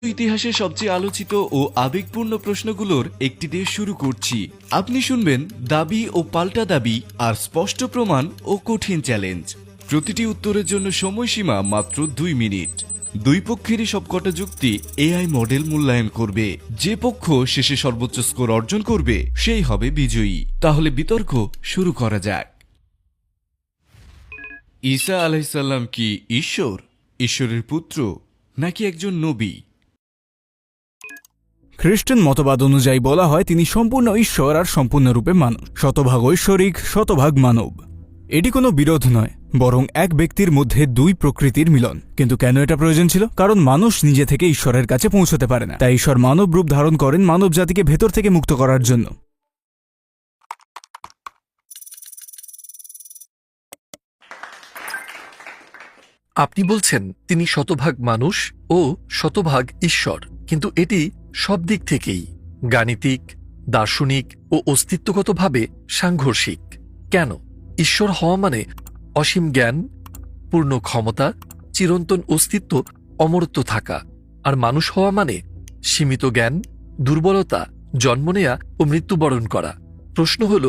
ইতিহাসের সবচেয়ে আলোচিত ও আবেগপূর্ণ প্রশ্নগুলোর একটি দিয়ে শুরু করছি। আপনি শুনবেন দাবি ও পাল্টা দাবি, আর স্পষ্ট প্রমাণ ও কঠিন চ্যালেঞ্জ। প্রতিটি উত্তরের জন্য সময়সীমা মাত্র 2 মিনিট। দুই পক্ষেরই সবকটা যুক্তি এআই মডেল মূল্যায়ন করবে। যে পক্ষ শেষে সর্বোচ্চ স্কোর অর্জন করবে সেই হবে বিজয়ী। তাহলে বিতর্ক শুরু করা যাক। ঈসা আলাইহিসসালাম কি ঈশ্বর, ঈশ্বরের পুত্র, নাকি একজন নবী? খ্রিস্টান মতবাদ অনুযায়ী বলা হয় তিনি সম্পূর্ণ ঈশ্বর আর সম্পূর্ণরূপে মানুষ, শতভাগ ঐশ্বরিক, শতভাগ মানব। এটি কোনো বিরোধ নয়, বরং এক ব্যক্তির মধ্যে দুই প্রকৃতির মিলন। কিন্তু কেন এটা প্রয়োজন ছিল? কারণ মানুষ নিজে থেকে ঈশ্বরের কাছে পৌঁছতে পারে না, তাই ঈশ্বর মানব রূপ ধারণ করেন মানব জাতিকে ভেতর থেকে মুক্ত করার জন্য। আপনি বলছেন তিনি শতভাগ মানুষ ও শতভাগ ঈশ্বর, কিন্তু এটি সব দিক থেকেই গাণিতিক, দার্শনিক ও অস্তিত্বগতভাবে সাংঘর্ষিক। কেন? ঈশ্বর হওয়া মানে অসীম জ্ঞান, পূর্ণ ক্ষমতা, চিরন্তন অস্তিত্ব, অমরত্ব থাকা। আর মানুষ হওয়া মানে সীমিত জ্ঞান, দুর্বলতা, জন্ম নেয়া ও মৃত্যুবরণ করা। প্রশ্ন হল,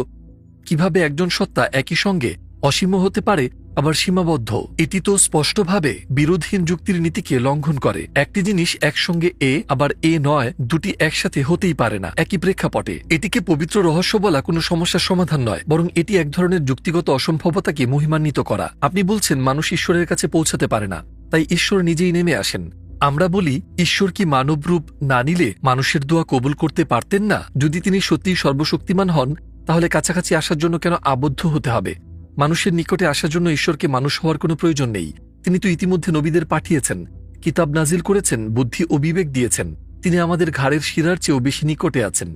কিভাবে একজন সত্তা একই সঙ্গে অসীম হতে পারে আবার সীমাবদ্ধ? এটি তো স্পষ্টভাবে বিরোধহীন যুক্তির নীতিকে লঙ্ঘন করে। একটি জিনিস একসঙ্গে এ আবার এ নয়, দুটি একসাথে হতেই পারে না একই প্রেক্ষাপটে। এটিকে পবিত্র রহস্য বলা কোনো সমস্যার সমাধান নয়, বরং এটি এক ধরনের যুক্তিগত অসম্ভবতাকে মহিমান্বিত করা। আপনি বলছেন মানুষ ঈশ্বরের কাছে পৌঁছাতে পারে না, তাই ঈশ্বর নিজেই নেমে আসেন। আমরা বলি, ঈশ্বর কি মানব রূপ না নিলে মানুষের দোয়া কবুল করতে পারতেন না? যদি তিনি সত্যিই সর্বশক্তিমান হন, তাহলে কাছাকাছি আসার জন্য কেন আবদ্ধ হতে হবে? মানুষের নিকটে আসার জন্য ঈশ্বরকে মানুষ হওয়ার কোনো প্রয়োজন নেই। তিনি তো ইতিমধ্যে নবীদের পাঠিয়েছেন, কিতাব নাজিল করেছেন, বুদ্ধি ও বিবেক দিয়েছেন। তিনি আমাদের ঘাড়ের শিরার চেয়েও বেশি নিকটে আছেন।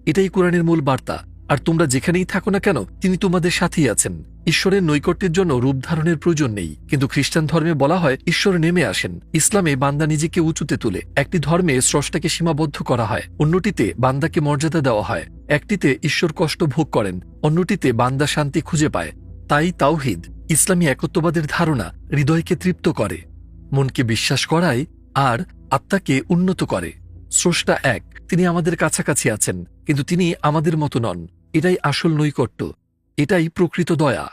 এটাই কোরআনের মূল বার্তা। আর তোমরা যেখানেই থাকো না কেন, তিনি তোমাদের সাথেই আছেন। ঈশ্বরের নৈকট্যের জন্য রূপ ধারণের প্রয়োজন নেই। কিন্তু খ্রিস্টান ধর্মে বলা হয় ঈশ্বর নেমে আসেন। ইসলামে বান্দা নিজেকে উঁচুতে তুলে। একটি ধর্মে স্রষ্টাকে সীমাবদ্ধ করা হয়, অন্যটিতে বান্দাকে মর্যাদা দেওয়া হয়। একটিতে ঈশ্বর কষ্ট ভোগ করেন, অন্যটিতে বান্দা শান্তি খুঁজে পায়। তাই তাওহীদ, ইসলামী একত্ববাদের ধারণা হৃদয়কে তৃপ্ত করে, মনকে বিশ্বাস করায় আর আত্মাকে উন্নত করে। স্রষ্টা এক, তিনি আমাদের কাছাকাছি আছেন, কিন্তু তিনি আমাদের মতো নন। এটাই আসল নৈকট্য, এটাই প্রকৃত দয়া।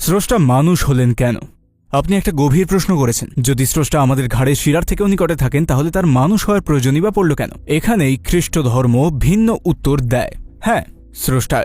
স্রষ্টা মানুষ হলেন কেন? আপনি একটা গভীর প্রশ্ন করেছেন। যদি স্রষ্টা আমাদের ঘাড়ের শিরার থেকেও নিকটে থাকেন, তাহলে তার মানুষ হওয়ার প্রয়োজনই বা পড়ল কেন? এখানেই খ্রিস্ট ধর্ম ভিন্ন উত্তর দেয়। হ্যাঁ, স্রষ্টা